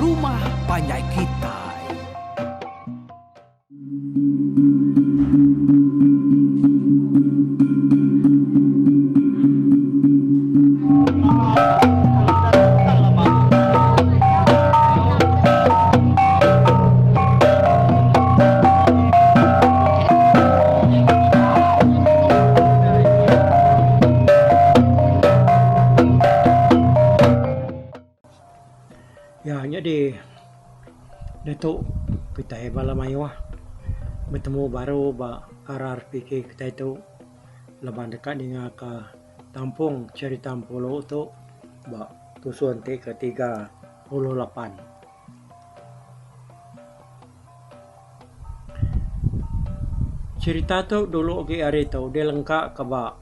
Rumah Panjai Kitai. Ya, jadi Datuk kita bala mayuah bertemu baru ba RRPK kita itu leban dekat dengan ke tampung cerita pulau tu ba tusuan T ke 38. Cerita tu dulu ke hari tu dia lengkap ke ba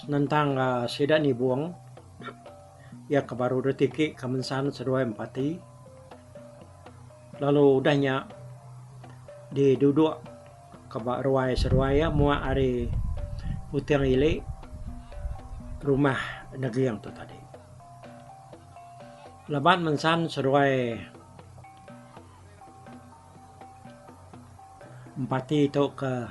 tentang sidak ni buang ya ke baru detiki kemensan sedua empati lalu udahnya diduduk ke bak ruai serwaya muak hari putih ilik rumah negeri yang tu tadi leban mensan serwai empati itu ke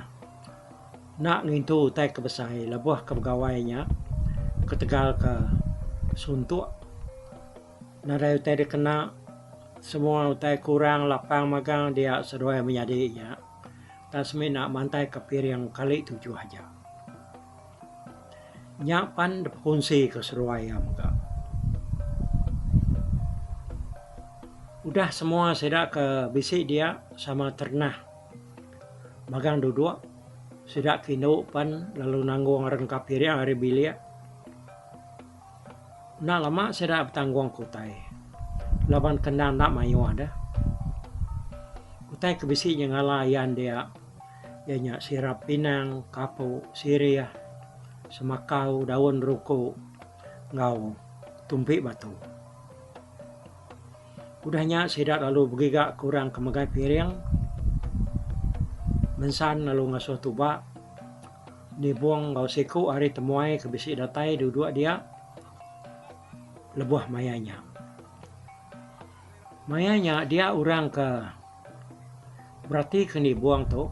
nak ngintu utai ke besai lebuh ke pegawainya ke Tegal ke suntuk nadai utai dia kena semua utai kurang lapang magang dia sedoi menyadinya tasmi nak mantai ke piring kali 7 aja nyapan kunci ke Surabaya muka udah semua sedak ke bisik dia sama ternah magang duduk sedak kino pan lalu nanggung rengkap piring hari bilik nak lama saya bertanggung kutai laban kendang nak mayu ada kutai kebisi yang ngalayan dia ianya sirap pinang kapu siria semakau daun ruko ngau tumpi batu udahnya sidak lalu begigak kurang kemegai piring mensan lalu ngasuh tuba dibuang ngau siku hari temuai kebisi datai duduk dia lebuah mayanya dia orang ke berarti kena buang tu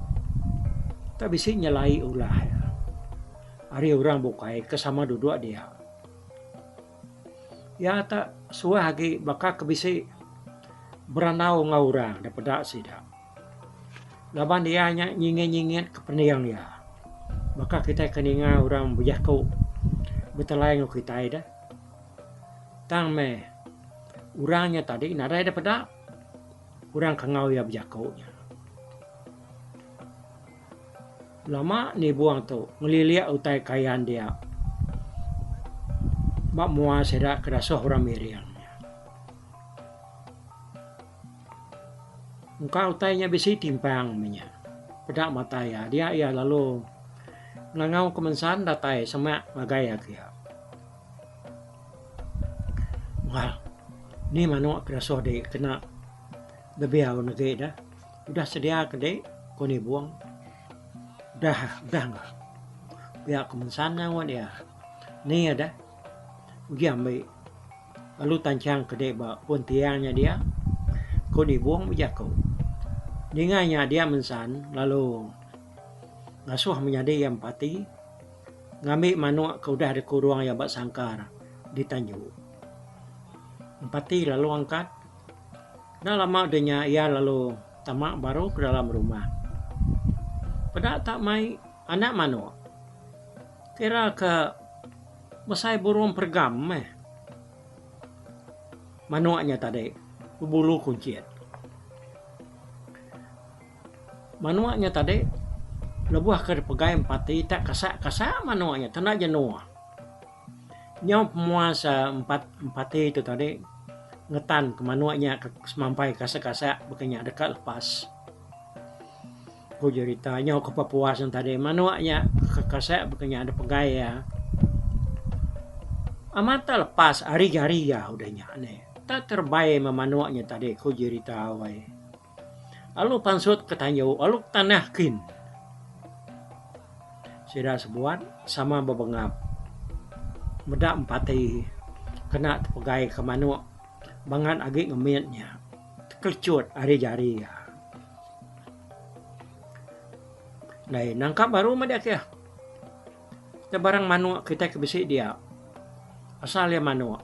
tak bisa nyelai ulah hari orang bukai kesama duduk dia ya tak suah lagi bakal kebisi beranau ngau orang daripada sidak laban dia hanya nyingit-nyingit ke peniang ya bakal kita keninga orang berjaku betelai ngau kita dah tang me urangnya tadi nadai daripada urang kangau ya berjakunya lama ni buang tu ngeliliak utai kayaan dia mak mua sedak kerasuh orang miriangnya muka utainya bisi timpang minyak pedak mata ya dia ya lalu ngangau kemensan datai semak magaya kia wah ni mano kerasuh dek kena bebiau negeri dah udah sedia kedek kau ni buang dah enggak pihak kemensan yang dia ni ada ugi ambil lalu tancang kedek ba pun tiangnya dia kau ni buang berjaku dinganya dia mensan lalu ngasuh menjadi yang pati ngambil manuk kau dah ada kurang yang bak sangkar di Tanjung empati lalu angkat dah lama adanya ia lalu tamak baru ke dalam rumah pada tak mai anak manuk kira ke mesai burung pergam manuknya tadi bulu kuncit manuknya tadi lebuah ke pegai empati tak kasak manuknya tenak jenuh nyau pemuasa empati itu tadi ngetan ke manuaknya semampai kasak-kasak bukannya dekat lepas ku cerita nyau ke pepuasan tadi manuaknya kasak bukannya ada pegaya amata lepas hari-hari ya udahnya aneh tak terbaik memanuaknya tadi ku cerita awai lalu pansut ketanyo lalu tanahkin sudah sebuat sama bebengap medak empati kena terpegai ke manuk bangan agi ngemitnya kecut hari jari ya. Nah, nangkap baru madak ya. Kita barang manu kita kebisi dia. Asal ya manu.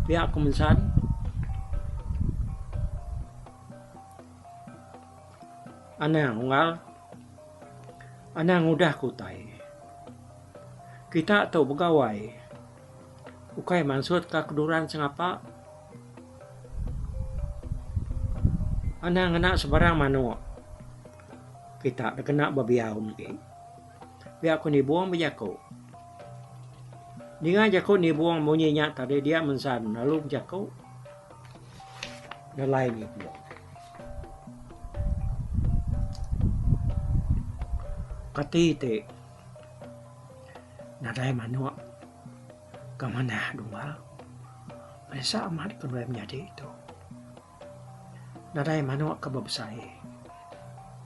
Pihak kemensan. Anang unggal. Anang udah kutai. Kita tahu pegawai. Ukai maksud ka keduran sengapa. Anang anak sebarang manu. Kita kena babiaun ke. Biar aku ni buang berjako. Dengan jako ni buang bunyinya tadi dia mensan lalu berjako. Dan lain ni buang. Katite. Nadai manu. Kamana dua. Masa amat kedua menjadi itu. Nadai manu kebabsai.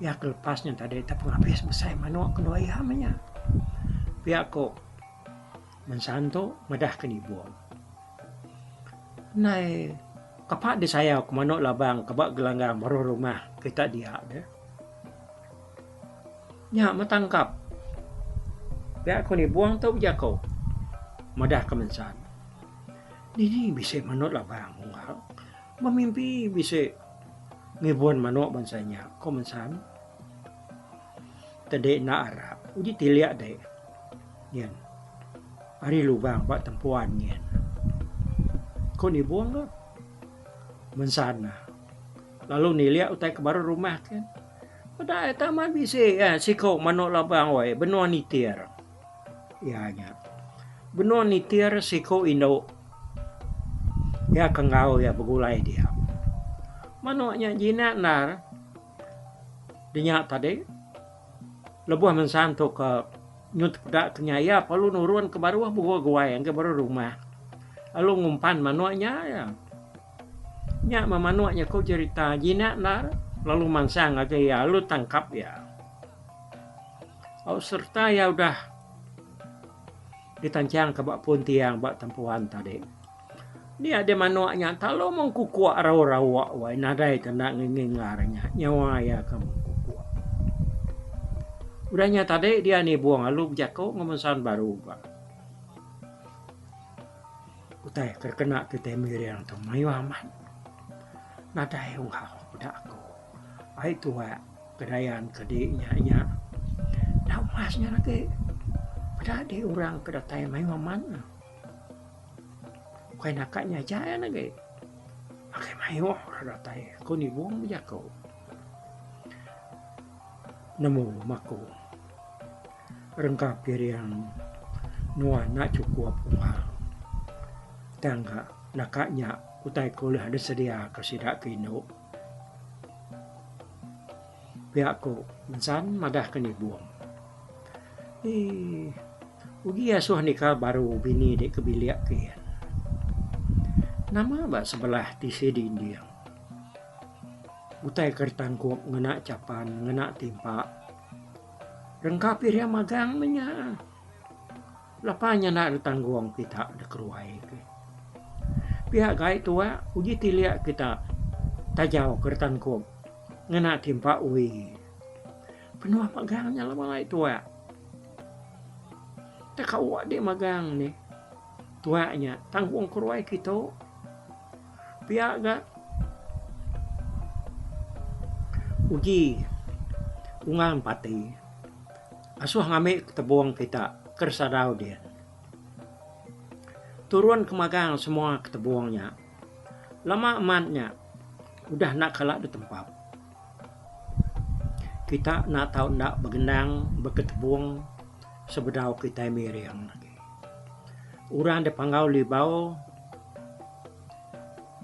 Ya kelepasnya tadi tak penghabis besar manu kedua ihamnya. Pihak ko mensanto madah kenibuang. Nai kapak di saya ke manu labang kabak gelanggang baru rumah kita dia deh. Nya matangkap. Pihak ko ni buang tau jako. Madah kemensan. Ini bisa manu labang unggal. Memimpi bisa ngibuan manu bansanya. Kemensan. Tadi na Arab. Uji tiliak deh. Yan. Hari lubang buat tempuan yan. Kau ni buang ke? Mensana. Lalu niliak utai ke baru rumah kan. Pada taman bisa ya si kau manok labang wai benua nitir. Ya nya. Benua nitir si kau indo. Ya kengau ya begulai dia. Manoknya jinak nar. Dinyak tadi. Lebuh mensanto ke nyut dak kenyaya perlu nurun ke baru gua yang ke baru rumah. Lalu ngumpan manoknya ya. Nya manoknya kau cerita jinak nar. Lalu mansang aja ya, lu tangkap ya. Oh serta ya udah ditancang ke bak pun tiang bak tempuan tadi. Dia ada manoknya, kalau mengkukuak rawa-rawa, wah nadai kena ngingarnya, nyawa ya kamu kukuak. Udahnya tadi dia nih buang lalu jako ngemensan baru pak. Utai terkena kita miriang tu mayu aman. Nadai ungkau udah aku. Ai tua kedayan kediknya nya. Dah masnya lagi. Pada di orang kedatai mayu aman. Kau nakaknya jaya lagi. Pakai mayu kedatai. Kau ni buang jako. Nemu maku. Rengkap yang nuan nak cukup uang. Tangga nakaknya utai kuliah ada sedia kesidak kino. Pihakku mensan madah keni buang. Ugi asuh nikah baru bini dek kebiliak kian. Nama bak sebelah tisi di India. Utai kertan kuap ngena capan, ngena timpa. Rengkapi dia magang menya. Lapanya nak tangguang kita ada keruai ke. Pihak gai tua uji tiliak kita tajau kertan kuap. Ngena timpa ui. Penuh magangnya lama lai tua. Tak kau dia magang ni. Tuanya tanggung keruai kita. Pihak gak. Uji. Ungang pati. Asuh ngambil ketebuang kita. Kersadau dia. Turun ke magang semua ketebuangnya. Lama ematnya. Udah nak kalak di tempat. Kita nak tahu nak bergenang, berketebung sebedau kita miriang lagi. Orang de panggau libau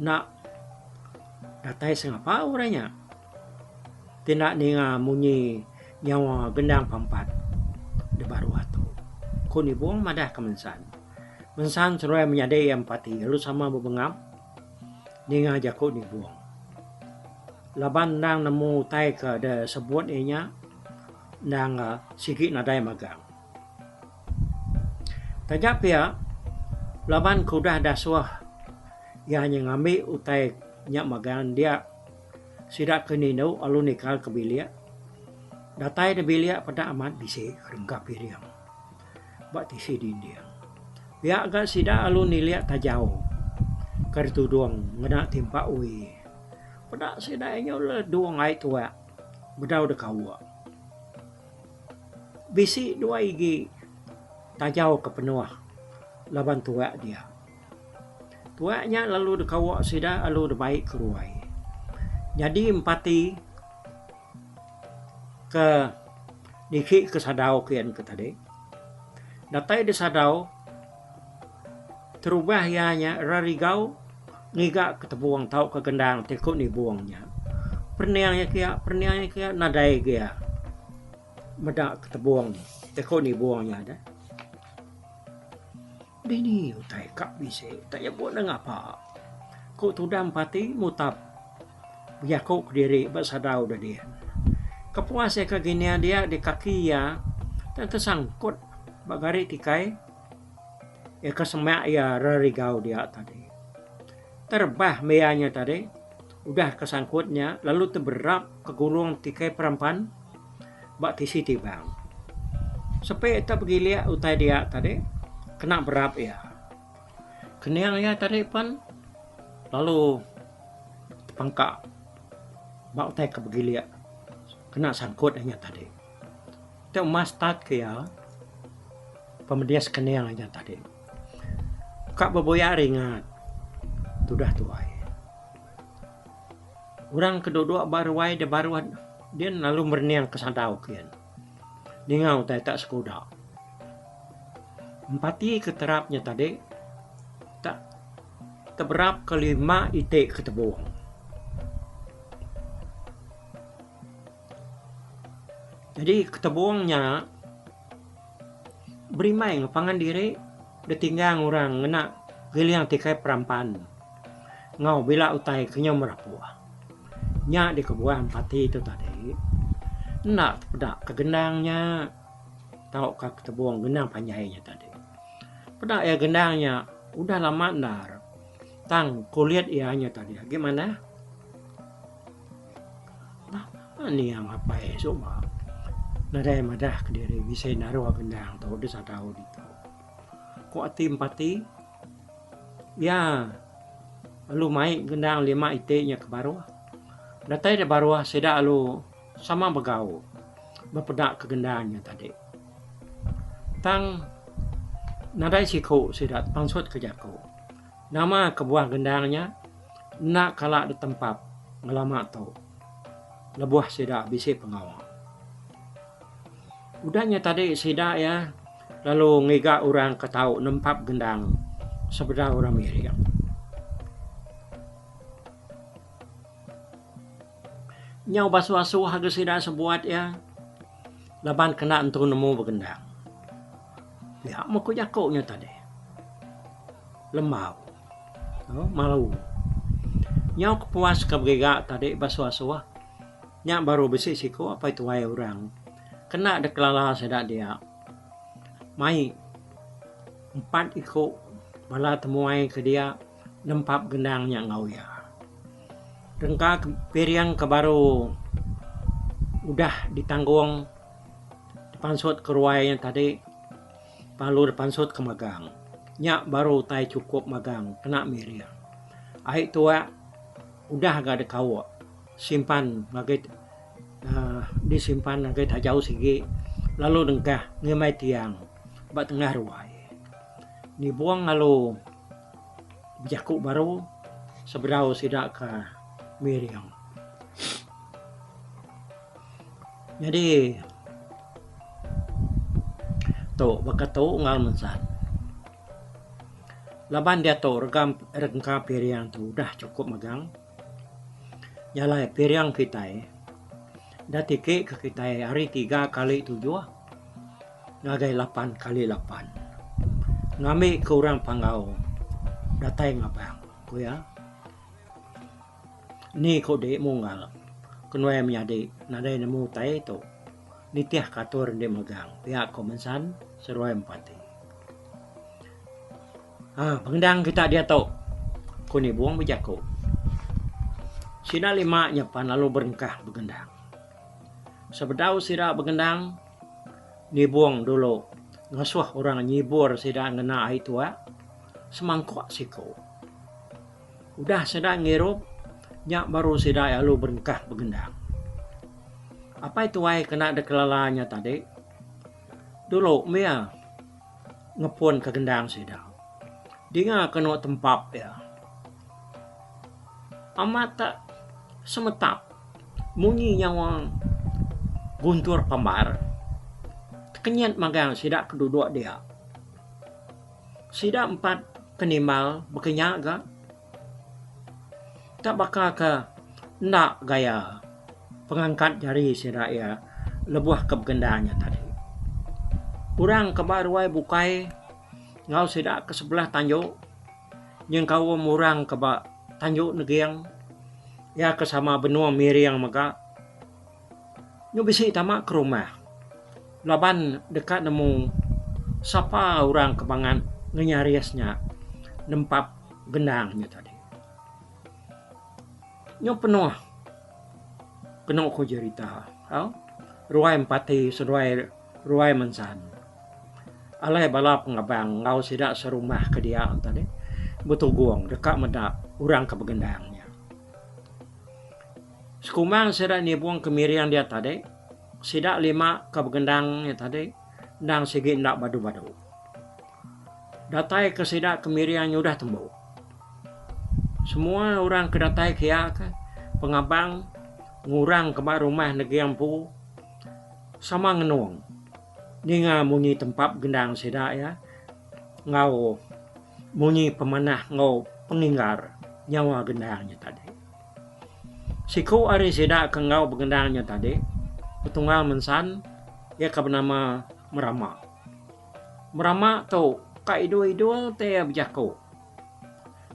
nak datai sengapa orangnya. Tidak ninga munyi nyawa gendang pampat de baru atu. Kuni buang madah kemensan. Mensan seruai menyadai empati lalu sama berbengam ninga jakut ni buang. Laban nang nemu tai ke de sebut inya nang sikit nadai magang. Tajak pia laban kudah dah suah yang ngambil utai nyak magang dia Sidak kenino alun nikal ke bilia. Datai de bilia pada amat bisi rengga piriang. Bak tisi dindiang. Biak agak sidak alun nilia tajau. Kartu duang ngena timpa ui. Pada sidaknya le duang ai tua. Bedau de kawa. Bisi dua igi tajau ke penuah. Laban tua dia. Tuanya lalu de kawa sidak lalu de baik keruai. Jadi empati ke diki ke sadau kian ke tadi. Datai di sadau terubah ianya rarigau ngiga ketebuang tau ke gendang tekuk ni buangnya. Perniangnya kia nadai kia. Medak ketebuang tekuk ni buangnya ada. Dini utai kak bise tak ya buat ngapa. Kau tudam pati mutap. Biar kau diri bersadau dah dia. Kepuas keginian dia di kaki ya dan tersangkut bagari tikai ya kesemak ya rarigau dia tadi terbah meanya tadi udah kesangkutnya lalu terberap ke gulung tikai perampan bak tisi tibang sampai tak begilia utai dia tadi kena berap ya kenyang ya tadi pan lalu pangkak bak utai ke begilia kena sangkut hanya tadi. Itu emas tat ke ya. Pemedias kenyang hanya tadi. Kak beboya ringat. Sudah tuai. Orang kedua baruai de baruan dia lalu berniang ke sadau kian. Ningau tak sekuda. Empati keterapnya tadi tak terberap kelima itik ketebuang. Jadi ketebuangnya berimai ngepangan diri detinggang orang ngena giliang tikai perampan ngau bila utai kenyam merapua nya di kebuah empati itu tadi nak pedak kegendangnya tahu kak ketebuang gendang panjainya tadi pedak ya gendangnya udah lama ndar tang kulihat ianya tadi gimana nah ini yang apa ya coba nadai madah ke diri bisa naruh gendang tahu desa tahu itu kok ati empati ya lu mai gendang lima itiknya ke bawah datai de bawah sedak lu sama begau berpedak ke gendangnya tadi tang nadai siku sedak pangsut ke jaku nama kebuah gendangnya nak kalak di tempat ngelama tu lebuah sedak bisi pengawal udahnya tadi sidak ya lalu ngiga orang ketau nempap gendang sebedah orang miriam nyau basu-basu harga sidak sebuat ya laban kena untuk nemu bergendang ya maku jakoknya tadi lembau malu nyau kepuas kebegak tadi basu-basu nyak baru besi siku apa itu wae orang kena deklala sedak dia mai 4 ikut bala temuai ke dia nempap gendangnya ngau ya rengka periang ke baru udah ditanggung dipansut ke ruainya tadi palu dipansut ke magang nyak baru tai cukup magang kena miriam ai tua udah gak ada kawa simpan ngagit disimpan ngagit jauh sigi lalu dengkah ngemai tiang bak tengah ruai ni buang lalu jakuk baru seberau sidak ke miriam jadi tu bakat tu ngal mensan laban dia tu rengka piriang tu udah cukup magang nyalai piriang kita dah tiket ke kita hari 3 kali 7 ngagai 8 kali 8 ngami ke orang panggau datai ngabang ko ya ni ko de munggal kunway menyadi nadai nemu tai to nitiah katur de magang pihak komensan seruai empati pengdang kita dia to kuni buang bejako Sida lima nyapan lalu berengkah begendang. Sebedau sida begendang, nibuang dulu. Ngasuh orang nyibur sida ngena ai tua, semangkok siko. Udah sida ngirup, nyak baru sida lalu berengkah begendang. Apa itu ai kena dekelalanya tadi? Dulu mia ngepun ke gendang sida. Dia kena tempap ya. Amat tak semetap munyi nyawang guntur pambar. Kenyat magang sida keduduk dia. Sida 4 kenimal berkenyak ga. Tak bakal ke nak gaya pengangkat jari sida ya lebuh ke gendangnya tadi. Kurang kebaruai bukai ngau sida ke sebelah tanjuk. Yang kau murang ke tanjuk negiang ya kesama benua miriang maka nyu bisi tamak ke rumah laban dekat nemu siapa orang kebangan ngenyariasnya nempap gendangnya tadi nyu penuh ko cerita ruai empati ruai mensan alai balap ngabang ngau sidak serumah ke dia tadi betul guang dekat medak orang ke begendangnya. Sekumang sidak ni buang kemirian dia tadi, sidak 5 ke begendangnya tadi, dan segi ndak badu-badu. Datai ke sidak kemirian udah tembuk. Semua orang kedatai kia ke pengabang ngurang ke rumah negeri ampu sama ngenuang. Ninga munyi tempat gendang sidak ya, ngau munyi pemanah ngau penginggar nyawa gendangnya tadi. Siku ari sidak ke ngau begendangnya tadi, petunggal mensan, ya ke bernama Merama. Merama tu ka idul te berjaku.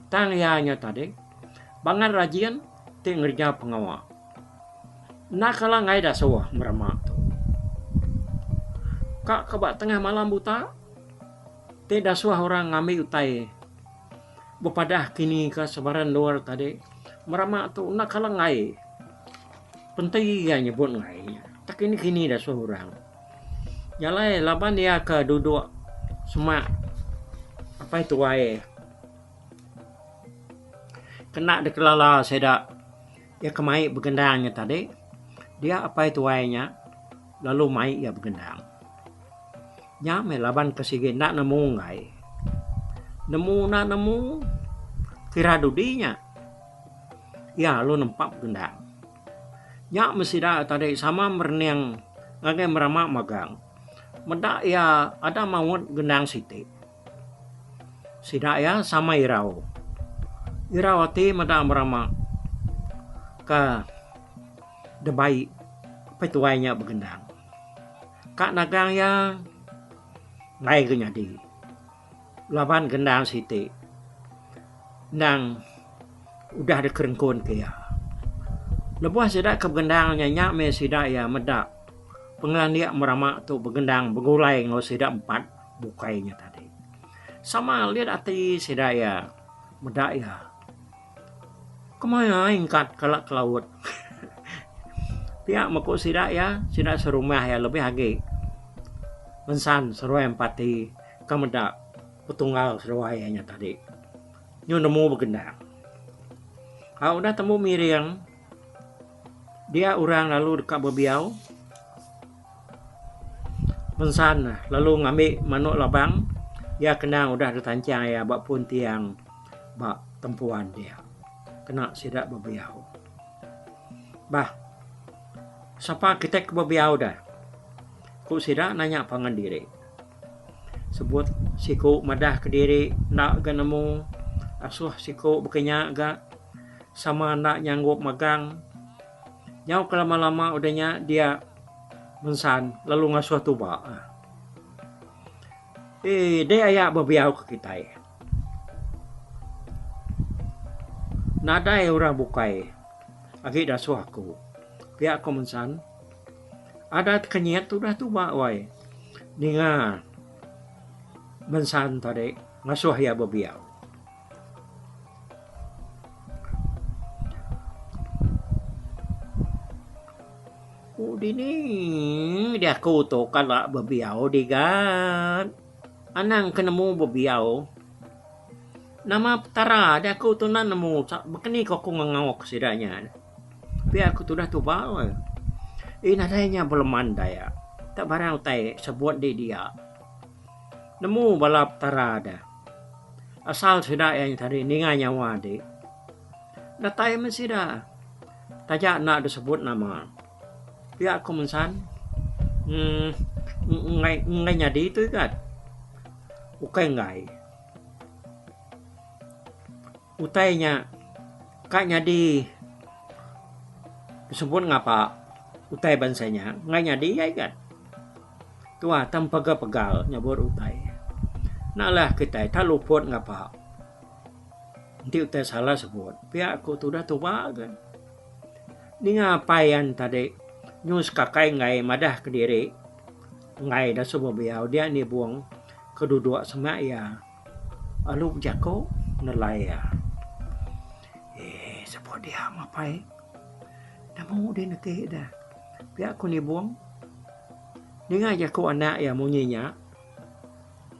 Tang ianya tadi, bangan rajian te ngerja pengawa. Nak kala ngai dah sawah Merama tu. Kak kebak tengah malam buta, te dah suah orang ngambil utai. Bepadah kini ke sebaran luar tadi, Merama tu nak kala ngai. Penting ia nyebut ngai. Tak kini dah suah orang. Yalai laban dia ke duduk semak. Apa itu wae? Kena dekelala sedak. Ya kemai begendangnya tadi. Dia apa itu wae-nya? Lalu mai ia begendang. Nyame laban kesigi nak nemu ngai. Nemu kira dudinya. Ya lu nempak gendang. Nyak mesti dah tadi sama merniang ngagai Merama magang. Mendak ya ada mawut gendang siti. Sidak ya sama irau. Irawati mendak Merama ke debai petuainya begendang. Kak nagang ya ngai ke nyadi. Laban gendang siti. Nang udah ada kerengkun ke ya. Lebuah sidak ke begendangnya nyak me sidak ya medak. Pengelan dia Merama tu begendang begulai ngau sidak 4 bukainya tadi. Sama lihat ati sidak ya medak ya. Kemana ingkat kelak ke laut. Pihak makuk sidak ya, sidak serumah ya lebih lagi. Mensan seruai empati kemedak petunggal seruainya tadi. Nyu nemu begendang. Kalau udah temu Miriam, dia orang lalu dekat bebiau. Mensan lalu ngambil manuk labang. Ya kenang udah ditancang ya bak pun tiang bak tempuan dia. Kena sidak bebiau. Bah, siapa kita ke bebiau dah? Ku sidak nanya pangan diri. Sebut siku madah ke diri nak ganemu asuh siku berkenyak gak sama nak nyanggup magang. Nyau kelama-lama udahnya dia mensan lalu ngasuh tuba. Dia ayak bebiau ke kita. Nadai orang bukai. Agi dah suah aku. Pihak aku mensan. Ada kenyat tu dah tuba wai. Ninga mensan tadi ngasuh ya bebiau. di ni dia aku to kala babiao di gan. Anang kenemu babiao. Nama tara dia aku tu nan nemu begini kok aku ngangok sidanya. Tapi aku tu dah tu bawa. Nadanya belum mandai ya. Tak barang utai sebut dia. Nemu balap tara dah. Asal sudah yang tadi ninga nyawa di. Datai masih dah. Tajak nak disebut nama. Pihak aku mensan. Ngai nyadi itu kan. Ukai ngai. Utainya kak nyadi disebut ngapa utai bansanya ngai nyadi ya kan. Tua tanpa pegal nyabur utai. Naklah kita tak luput ngapa. Nanti utai salah sebut. Pihak aku tu dah tua kan. Ni ngapain tadi nyus kakai ngai madah ke diri. Ngai dah semua biau dia ni buang kedua sama ya. Alu jako nelaya. Sebut dia ngapain? Dah mau dia nak dah. Pihak aku ni buang. Ni ngajak aku anak ya munyinya.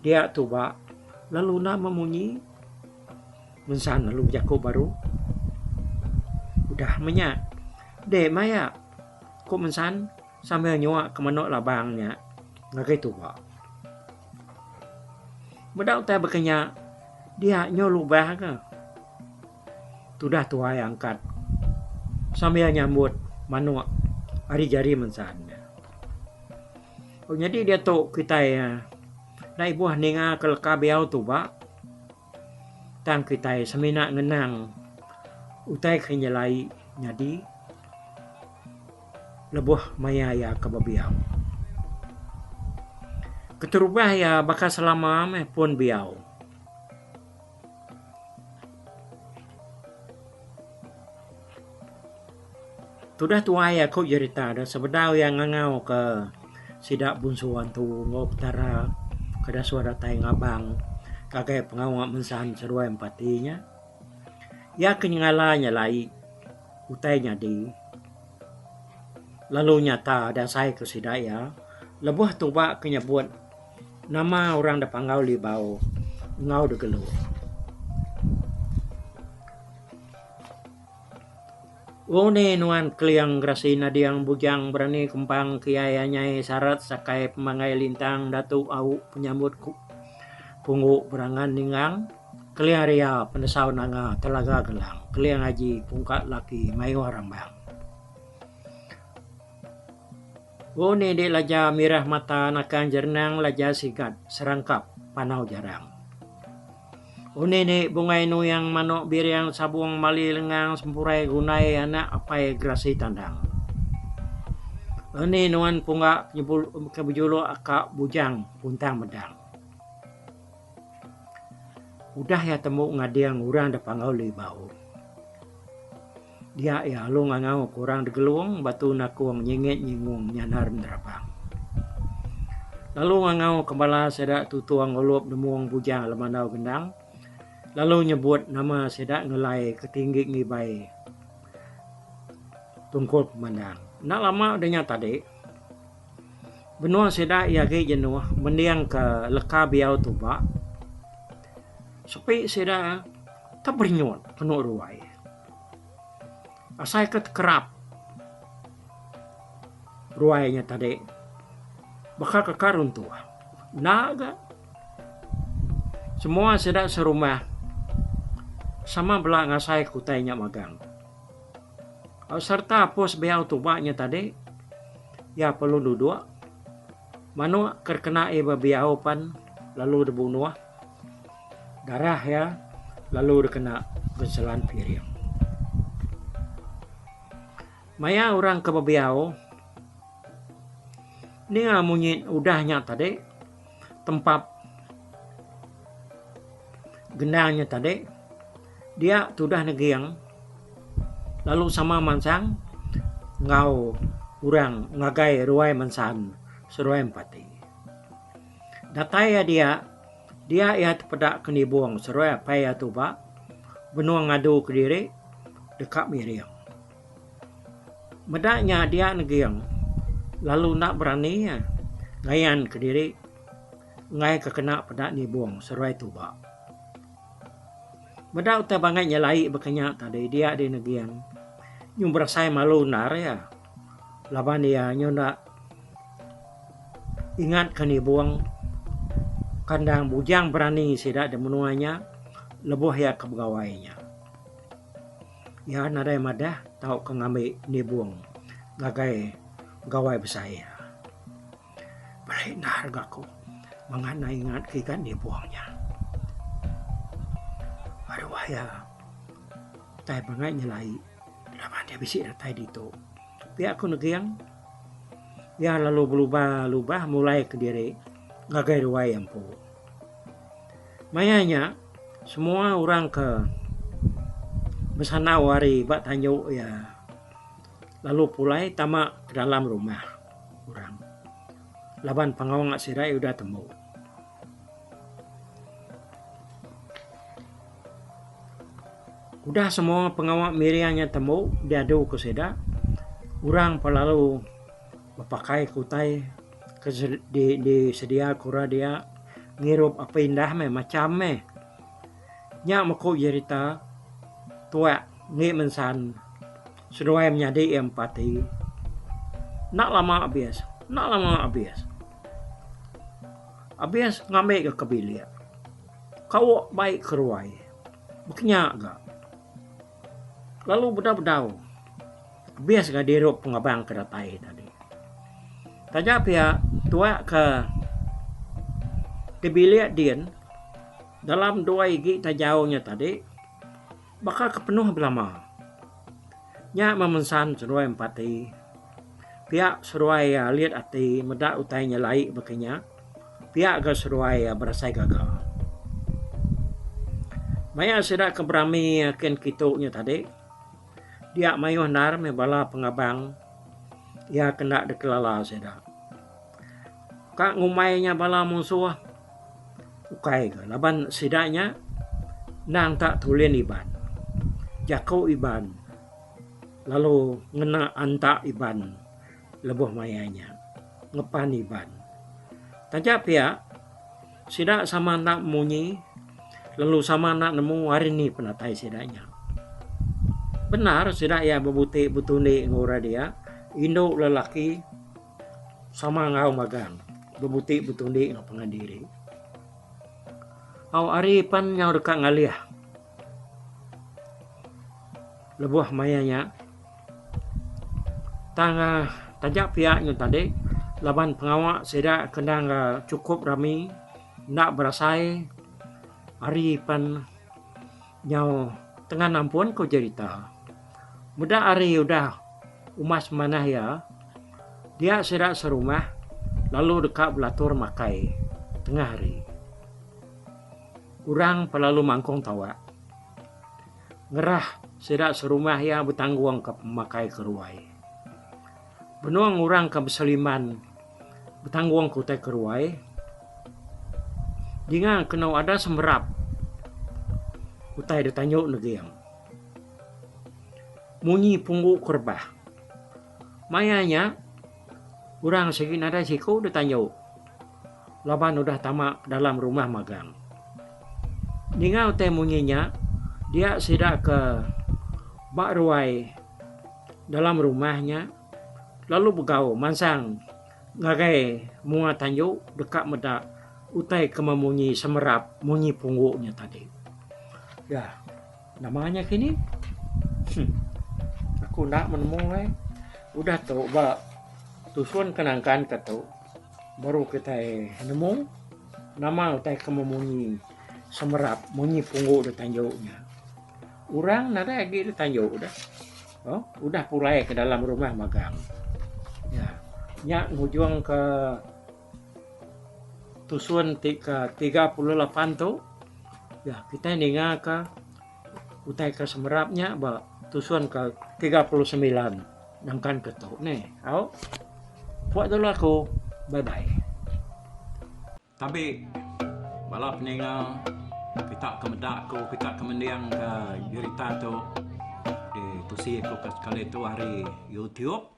Dia tu ba lalu nama munyi. Mensan lalu jako baru. Udah menyak. Dek maya. Kok mensan sambil nyuak ke manok labangnya. Ngakai tu ba. Bedak tak berkenyak. Dia nyolubah ke. Sudah tua yang angkat. Sambil nyambut manuk hari jari mensan. Oh, jadi dia tu kita ya. Dai buah ninga kelka biau tu ba. Tang kita semina ngenang. Utai kenyalai nyadi. Lebuh maya ya kebabiau. Keterubah ya bakal selama pun biau. Sudah tua ya kau cerita dah sebedau yang ngangau ke sidak bunsuan tu ngop tara kada suara tai ngabang kagai pengawak mensan seruai empatinya ya kenyalanya lai utainya di lalu nyata ada saya ke sidak ya lebuh tu ba kenyebut nama orang da pangau li bau ngau de gelu. One nuan kliang grasina diang bujang berani kempang kiayanya syarat sakai pemangai lintang datu au penyambut pungu berangan ningang kliang ria pendesau nanga telaga gelang kliang haji pungkat laki mayu rambang. One de laja mirah mata nakan jernang laja sigat serangkap panau jarang. Une ne bungai nu yang manok biriang sabung mali lengang sempurai gunai anak apai grasi tandang. Une nuan punga kebujulo akak bujang puntang medang. Udah ya temu ngadiang urang da pangau li bau. Dia ya lu ngangau kurang degeluang batu nakuang nyinget nyingung nyanar nerabang. Lalu ngangau kembala sedak tutuang ngolup demuang bujang lemanau gendang. Lalu nyebut nama sedak ngelai ketinggi ngibai tungkul pemandang. Nak lama adanya tadi benua sedak ya ke jenuh mendiang ke leka biau tu ba. Sepi sedak tak bernyot penuh ruai. Asai ket kerap ruainya tadi bakal kekarun tu. Naga semua sedak serumah sama belah ngasai kutainya magang. Serta pos biau tubaknya tadi ya perlu duduk. Manu terkena iba biau pan lalu dibunuh. Darah ya lalu dikena geselan piring. Maya orang ke biau ni ngamunyin udahnya tadi tempat gendangnya tadi dia sudah negiang lalu sama mansang ngau urang ngagai ruai mansan seruai empati. Dataya dia ya pedak keni buang seruai apa ya tu ba benua ngadu ke diri dekat miriang. Medaknya dia negiang lalu nak berani ya ngayan ke diri ngai ke kena pada ni buang serai tu ba bedau ta bangai nyalai bekenya tadi dia di negian nyum berasai malu nar ya laban ya nyona ingat ke ni buang kandang bujang berani sida de menuanya lebuh ya ke pegawainya ya nadai madah tahu ke ngambil ni buang gagai gawai besaya berai na hargaku mangana ingat kikan ni buangnya aduh ya tai bangai nyelai laban dia bisik tai dito pihak aku negiang ya lalu berubah mulai ke diri gagai ruai yang pu mayanya semua orang ke besana wari bak tanyo ya lalu pulai tamak ke dalam rumah orang laban pengawang sirai udah temu udah semua pengawak mirianya temu diadu ke seda orang pelalu berpakai kutai di sedia kura dia ngirup apa indah macam nya mako cerita tua ngi mensan sudah menjadi empati nak lama abias ngambil ke kebilia kau baik keruai buknya agak lalu bedau abias gak dirup pengabang kedatai tadi tajak pihak tua ke kebilia dian dalam dua igi tajaunya tadi bakal kepenuh belama nya memensan seruai empati pihak seruai lihat ati medak utainya laik bekenya pihak ke seruai berasai gagal maya sedak keberami ken kituknya tadi dia mayuh nar bala pengabang ya kena dekelala sedak kak ngumainya bala musuh ukai ke laban sidaknya nang tak tulen iban jakau iban lalu ngena antak iban lebuh mayanya ngepan iban tajak pihak sidak sama nak munyi lalu sama nak nemu hari ni penatai sidaknya benar sidak ya bebutik butuni ngura dia induk lelaki sama ngau magang bebutik butuni ngau pengandiri au aripan yang dekat ngaliah lebuh mayanya tangga tajak pihaknya tadi laban pengawak sedak kendang cukup rami nak berasai aripan nyau tengah nampuan kau cerita muda hari udah umas mana ya dia sedak serumah lalu dekat belatur makai tengah hari urang pelalu mangkong tawa ngerah sedak serumah ya bertanggung ke pemakai keruai benuang urang ke beseliman bertanggung kutai keruai dengan kena ada semberap kutai ditanyuk negiang munyi pungguk kerbah mayanya urang segin ada siku ditanyuk laban udah tamak dalam rumah magang Ningau teh munyinya dia sidak ke bak ruai dalam rumahnya lalu begau mansang ngagai mua tanju dekat medak utai ke memunyi semerap munyi pungguknya tadi ya namanya kini aku nak menemui udah tahu bak tusun kenangkan ketu baru kita nemu nama utai ke memunyi semerap munyi pungguk di tanjuknya orang nada lagi di tanjuk udah pulai ke dalam rumah magang ya nyak ngujung ke tusun ke 38 tu ya kita ninga ke utai ke semerapnya ba tusun ke 39 nangkan ketuk nih buat dulu aku bye bye tapi balap ninga kita kemedak ko kita kemendiang ke cerita tu di tusi ko kali tu hari YouTube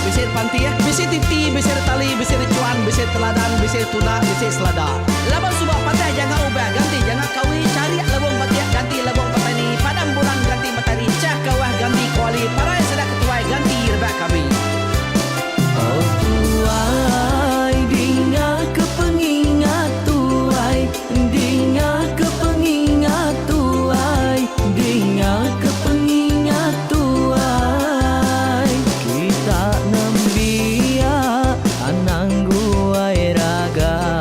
Bisir panti ya, bisir titi, bisir tali, bisir cuan, bisir teladan, bisir tuna, bisir selada. Labang subak pantai jangan ubah ganti, jangan kawi cari labang batiak ganti labang petani, padam bulan ganti matahari, cah kawah ganti kuali, parai sedak ketuai ganti rebak kami. Oh tuai, dinga kepengingat tuai, dinga kepengingat tuai, dinga kepengingat tuai. Kita nembia anang guai raga,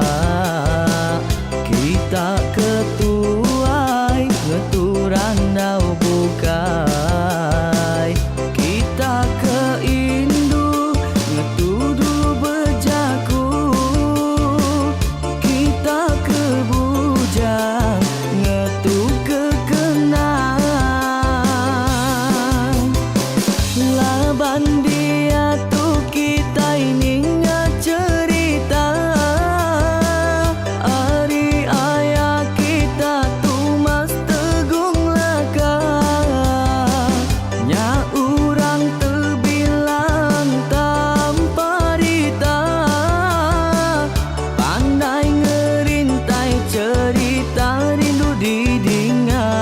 kita ketuai ngeturan dau bukai, kita keindu ngetudu bejaku, kita ke bujang ngetu kekenang. Laban dia tu kita ini cerita, ari ayah kita tu mas tegung laka, nya urang terbilang tanpa rita, pandai ngerintai cerita rindu didingat.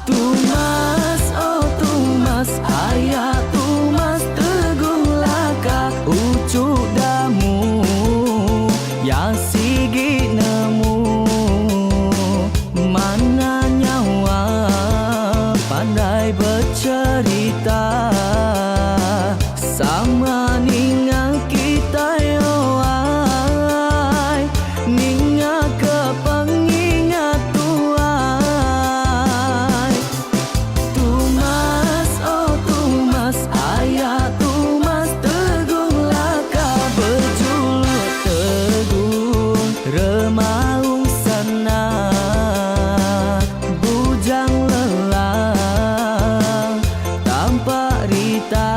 Tumas, oh tumas, ayah tumas teguh laka, ucuk damu ya sigi nemu, mana nyawa pandai bercerita, sama ninga kita yoai, ninga kepengingat tuai. Tumas, oh tumas, ayah tumas teguh laka, berjuluk teguh remaung senang, bujang lelang tanpa rita,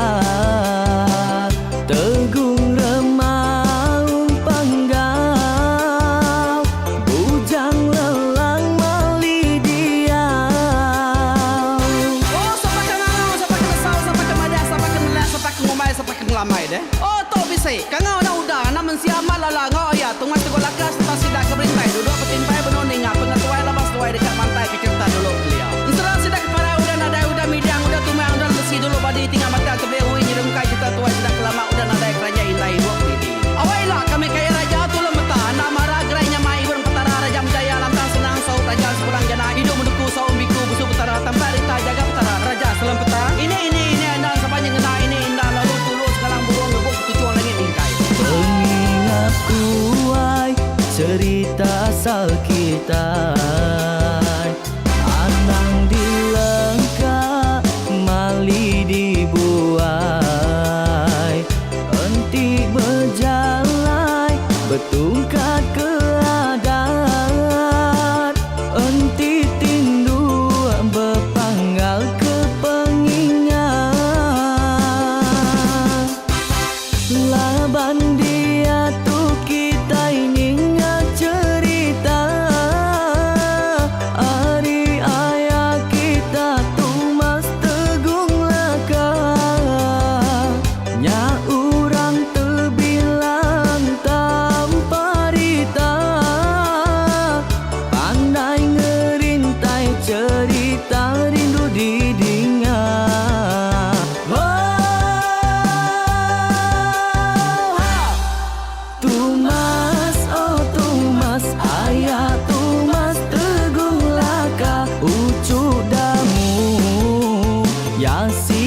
tegung remaung panggau, bujang lelang mali diau. Oh, siapa kengau, siapa kesal, siapa kemadah, siapa kemelah, siapa kengumai, siapa kengelamai deh. Oh, to bisik, kengau dah udah, namun siapa lala ngau ya, tunggu teguh lakas, tetap sidak keberintai, duduk petimpai benoning, pengatuai labas tuai dekat pantai kecerita dulu beliau. Setelah sidak para udah nada, udah midang, udah tumang, udah besi dulu badi tinggal mata kebehui, nyirumkai kita tuai sidak lama, udah nada kerajaan indai buat pilih. Awailah kami kaya raja tu lemeta, nama ragrainya mai burung petara raja jaya lantang senang saut raja sepulang jana, hidup menduku saum biku busu petara tanpa rita jaga petara raja selam petara. Ini andang sepanjang ngena ini indah lalu tulus kalang burung ngebuk tujuan langit ingkai. Pengingat kuai cerita asal kita, anang dilengkap mali dibuai, enti berjalai betungkat ke adat, enti tindu berpanggal ke pengingat. Laban dia tu kita ini cerita, ari ayah kita tu mas tegung laka, nya urang terbilang tanpa rita, pandai ngerintai cerita rindu didingat. Tumas, oh tumas, ayah tumas teguh laka, ucuk damu ya si